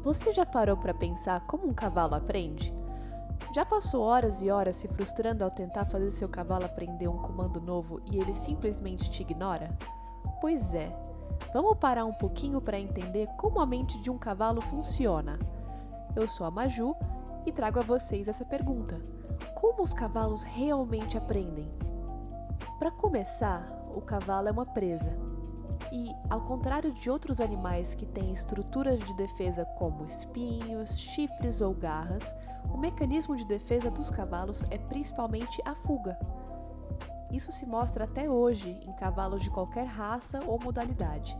Você já parou para pensar como um cavalo aprende? Já passou horas e horas se frustrando ao tentar fazer seu cavalo aprender um comando novo e ele simplesmente te ignora? Pois é, vamos parar um pouquinho para entender como a mente de um cavalo funciona. Eu sou a Maju e trago a vocês essa pergunta: como os cavalos realmente aprendem? Para começar, o cavalo é uma presa. E, ao contrário de outros animais que têm estruturas de defesa como espinhos, chifres ou garras, o mecanismo de defesa dos cavalos é principalmente a fuga. Isso se mostra até hoje em cavalos de qualquer raça ou modalidade.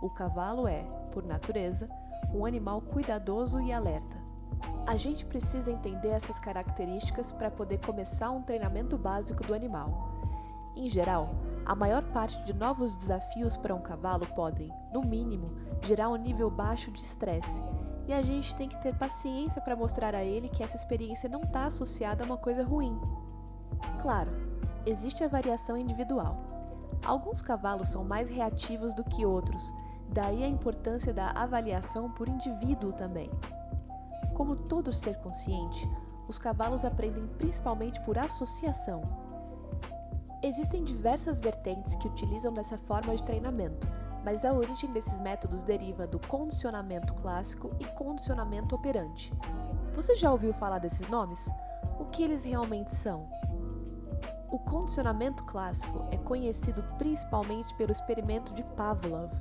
O cavalo é, por natureza, um animal cuidadoso e alerta. A gente precisa entender essas características para poder começar um treinamento básico do animal. Em geral, a maior parte de novos desafios para um cavalo podem, no mínimo, gerar um nível baixo de estresse, e a gente tem que ter paciência para mostrar a ele que essa experiência não está associada a uma coisa ruim. Claro, existe a variação individual. Alguns cavalos são mais reativos do que outros, daí a importância da avaliação por indivíduo também. Como todo ser consciente, os cavalos aprendem principalmente por associação. Existem diversas vertentes que utilizam dessa forma de treinamento, mas a origem desses métodos deriva do condicionamento clássico e condicionamento operante. Você já ouviu falar desses nomes? O que eles realmente são? O condicionamento clássico é conhecido principalmente pelo experimento de Pavlov,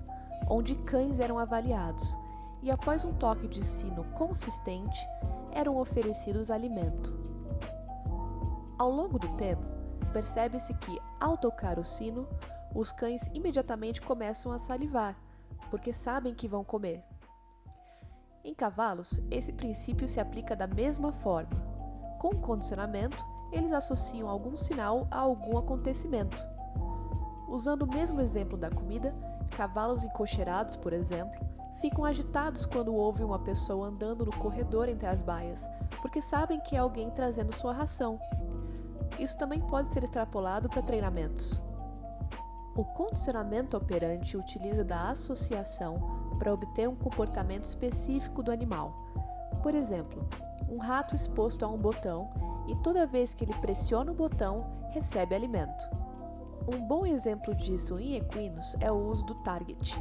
onde cães eram avaliados, e após um toque de sino consistente, eram oferecidos alimento. Ao longo do tempo, percebe-se que, ao tocar o sino, os cães imediatamente começam a salivar, porque sabem que vão comer. Em cavalos, esse princípio se aplica da mesma forma. Com o condicionamento, eles associam algum sinal a algum acontecimento. Usando o mesmo exemplo da comida, cavalos encocheirados, por exemplo, ficam agitados quando ouvem uma pessoa andando no corredor entre as baias, porque sabem que é alguém trazendo sua ração. Isso também pode ser extrapolado para treinamentos. O condicionamento operante utiliza da associação para obter um comportamento específico do animal. Por exemplo, um rato exposto a um botão e toda vez que ele pressiona o botão, recebe alimento. Um bom exemplo disso em equinos é o uso do target.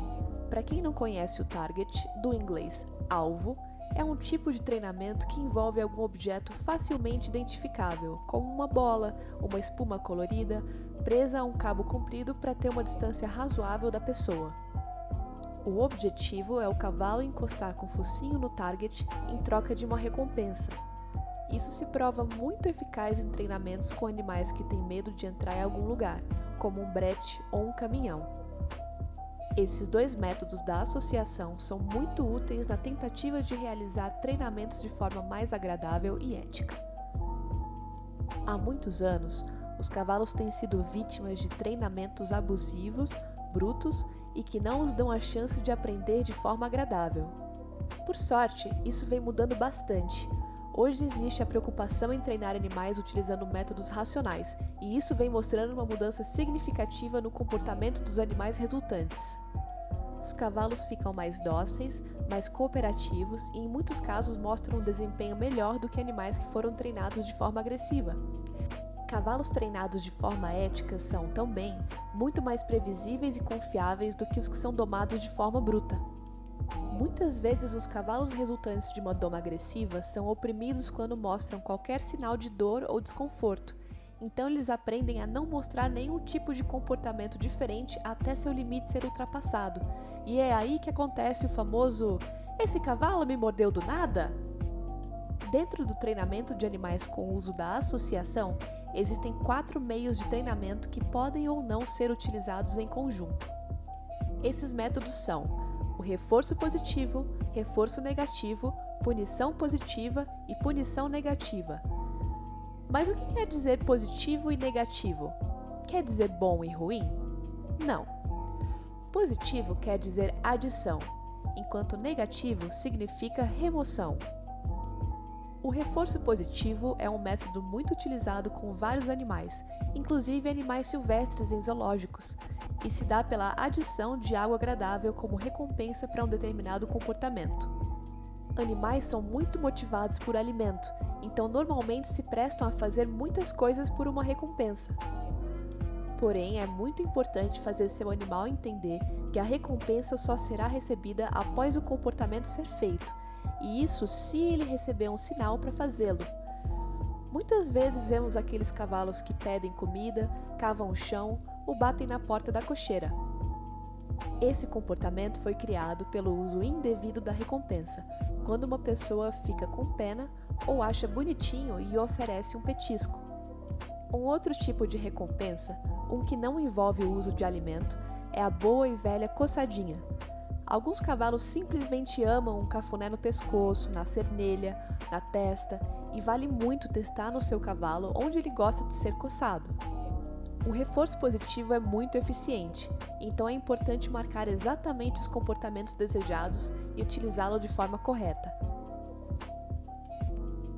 Para quem não conhece o target, do inglês alvo, é um tipo de treinamento que envolve algum objeto facilmente identificável, como uma bola, uma espuma colorida, presa a um cabo comprido para ter uma distância razoável da pessoa. O objetivo é o cavalo encostar com o focinho no target em troca de uma recompensa. Isso se prova muito eficaz em treinamentos com animais que têm medo de entrar em algum lugar, como um brete ou um caminhão. Esses dois métodos da associação são muito úteis na tentativa de realizar treinamentos de forma mais agradável e ética. Há muitos anos, os cavalos têm sido vítimas de treinamentos abusivos, brutos e que não os dão a chance de aprender de forma agradável. Por sorte, isso vem mudando bastante. Hoje existe a preocupação em treinar animais utilizando métodos racionais, e isso vem mostrando uma mudança significativa no comportamento dos animais resultantes. Os cavalos ficam mais dóceis, mais cooperativos e em muitos casos mostram um desempenho melhor do que animais que foram treinados de forma agressiva. Cavalos treinados de forma ética são, também, muito mais previsíveis e confiáveis do que os que são domados de forma bruta. Muitas vezes os cavalos resultantes de uma doma agressiva são oprimidos quando mostram qualquer sinal de dor ou desconforto, então eles aprendem a não mostrar nenhum tipo de comportamento diferente até seu limite ser ultrapassado, e é aí que acontece o famoso "esse cavalo me mordeu do nada?". Dentro do treinamento de animais com o uso da associação, existem 4 meios de treinamento que podem ou não ser utilizados em conjunto. Esses métodos são o reforço positivo, reforço negativo, punição positiva e punição negativa. Mas o que quer dizer positivo e negativo? Quer dizer bom e ruim? Não. Positivo quer dizer adição, enquanto negativo significa remoção. O reforço positivo é um método muito utilizado com vários animais, inclusive animais silvestres em zoológicos, e se dá pela adição de algo agradável como recompensa para um determinado comportamento. Animais são muito motivados por alimento, então normalmente se prestam a fazer muitas coisas por uma recompensa. Porém, é muito importante fazer seu animal entender que a recompensa só será recebida após o comportamento ser feito, e isso se ele receber um sinal para fazê-lo. Muitas vezes vemos aqueles cavalos que pedem comida, cavam o chão ou batem na porta da cocheira. Esse comportamento foi criado pelo uso indevido da recompensa, quando uma pessoa fica com pena ou acha bonitinho e oferece um petisco. Um outro tipo de recompensa, um que não envolve o uso de alimento, é a boa e velha coçadinha. Alguns cavalos simplesmente amam um cafuné no pescoço, na cernelha, na testa, e vale muito testar no seu cavalo onde ele gosta de ser coçado. O reforço positivo é muito eficiente, então é importante marcar exatamente os comportamentos desejados e utilizá-lo de forma correta.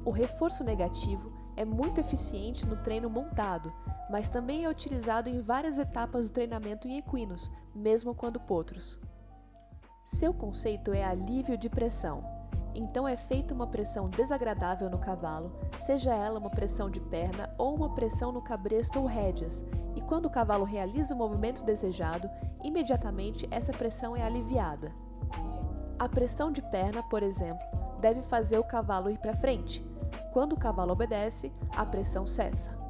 O reforço negativo é muito eficiente no treino montado, mas também é utilizado em várias etapas do treinamento em equinos, mesmo quando potros. Seu conceito é alívio de pressão. Então é feita uma pressão desagradável no cavalo, seja ela uma pressão de perna ou uma pressão no cabresto ou rédeas, e quando o cavalo realiza o movimento desejado, imediatamente essa pressão é aliviada. A pressão de perna, por exemplo, deve fazer o cavalo ir para frente. Quando o cavalo obedece, a pressão cessa.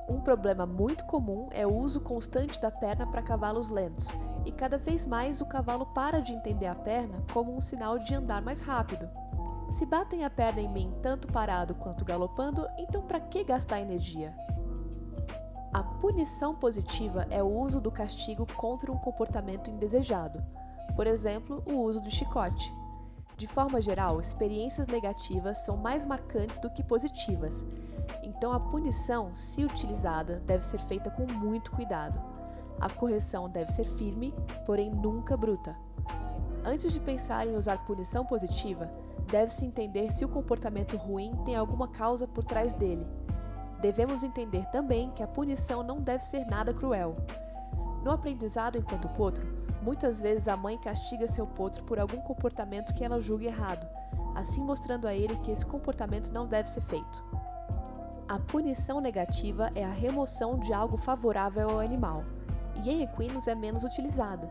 Um problema muito comum é o uso constante da perna para cavalos lentos, e cada vez mais o cavalo para de entender a perna como um sinal de andar mais rápido. Se batem a perna em mim tanto parado quanto galopando, então para que gastar energia? A punição positiva é o uso do castigo contra um comportamento indesejado, por exemplo, o uso do chicote. De forma geral, experiências negativas são mais marcantes do que positivas, então a punição, se utilizada, deve ser feita com muito cuidado. A correção deve ser firme, porém nunca bruta. Antes de pensar em usar punição positiva, deve-se entender se o comportamento ruim tem alguma causa por trás dele. Devemos entender também que a punição não deve ser nada cruel. No aprendizado enquanto potro, muitas vezes a mãe castiga seu potro por algum comportamento que ela julga errado, assim mostrando a ele que esse comportamento não deve ser feito. A punição negativa é a remoção de algo favorável ao animal, e em equinos é menos utilizada.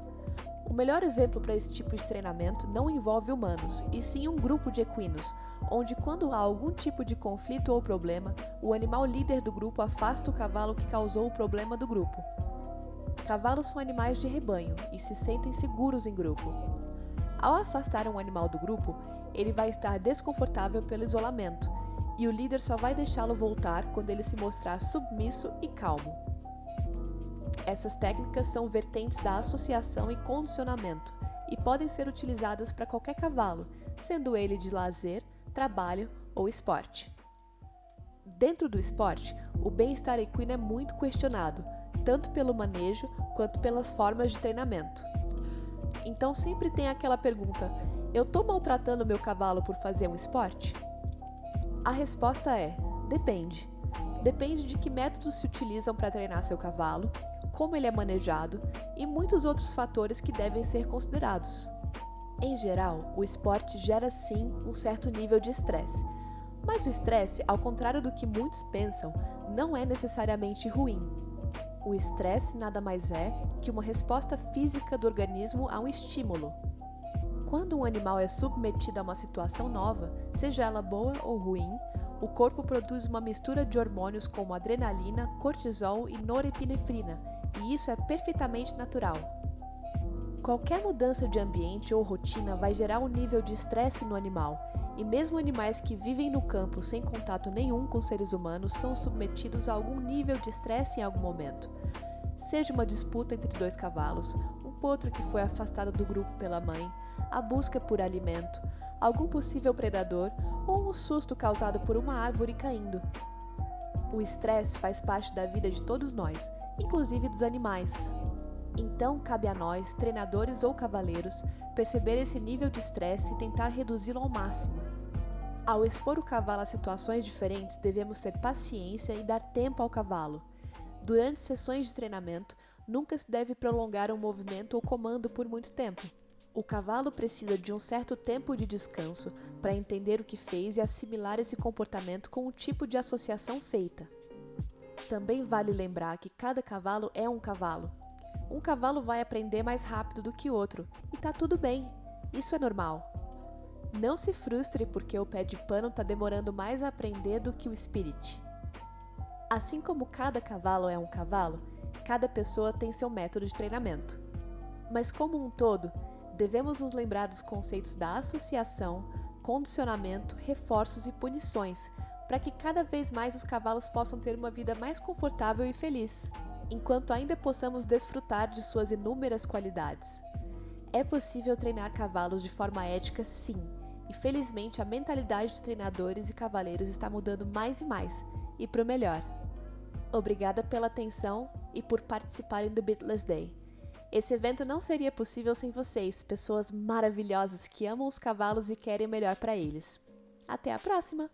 O melhor exemplo para esse tipo de treinamento não envolve humanos, e sim um grupo de equinos, onde quando há algum tipo de conflito ou problema, o animal líder do grupo afasta o cavalo que causou o problema do grupo. Cavalos são animais de rebanho e se sentem seguros em grupo. Ao afastar um animal do grupo, ele vai estar desconfortável pelo isolamento, e o líder só vai deixá-lo voltar quando ele se mostrar submisso e calmo. Essas técnicas são vertentes da associação e condicionamento e podem ser utilizadas para qualquer cavalo, sendo ele de lazer, trabalho ou esporte. Dentro do esporte, o bem-estar equino é muito questionado, tanto pelo manejo quanto pelas formas de treinamento. Então sempre tem aquela pergunta: eu estou maltratando meu cavalo por fazer um esporte? A resposta é: depende. Depende de que métodos se utilizam para treinar seu cavalo, como ele é manejado e muitos outros fatores que devem ser considerados. Em geral, o esporte gera sim um certo nível de estresse, mas o estresse, ao contrário do que muitos pensam, não é necessariamente ruim. O estresse nada mais é que uma resposta física do organismo a um estímulo. Quando um animal é submetido a uma situação nova, seja ela boa ou ruim, o corpo produz uma mistura de hormônios como adrenalina, cortisol e norepinefrina, e isso é perfeitamente natural. Qualquer mudança de ambiente ou rotina vai gerar um nível de estresse no animal, e mesmo animais que vivem no campo sem contato nenhum com seres humanos são submetidos a algum nível de estresse em algum momento. Seja uma disputa entre dois cavalos, um potro que foi afastado do grupo pela mãe, a busca por alimento, algum possível predador ou um susto causado por uma árvore caindo. O estresse faz parte da vida de todos nós, inclusive dos animais. Então, cabe a nós, treinadores ou cavaleiros, perceber esse nível de estresse e tentar reduzi-lo ao máximo. Ao expor o cavalo a situações diferentes, devemos ter paciência e dar tempo ao cavalo. Durante sessões de treinamento, nunca se deve prolongar um movimento ou comando por muito tempo. O cavalo precisa de um certo tempo de descanso para entender o que fez e assimilar esse comportamento com o tipo de associação feita. Também vale lembrar que cada cavalo é um cavalo. Um cavalo vai aprender mais rápido do que outro, e tá tudo bem, isso é normal. Não se frustre porque o pé de pano tá demorando mais a aprender do que o Spirit. Assim como cada cavalo é um cavalo, cada pessoa tem seu método de treinamento. Mas como um todo, devemos nos lembrar dos conceitos da associação, condicionamento, reforços e punições, para que cada vez mais os cavalos possam ter uma vida mais confortável e feliz, enquanto ainda possamos desfrutar de suas inúmeras qualidades. É possível treinar cavalos de forma ética, sim, e felizmente a mentalidade de treinadores e cavaleiros está mudando mais e mais, e para o melhor. Obrigada pela atenção e por participarem do Beatless Day. Esse evento não seria possível sem vocês, pessoas maravilhosas que amam os cavalos e querem o melhor para eles. Até a próxima!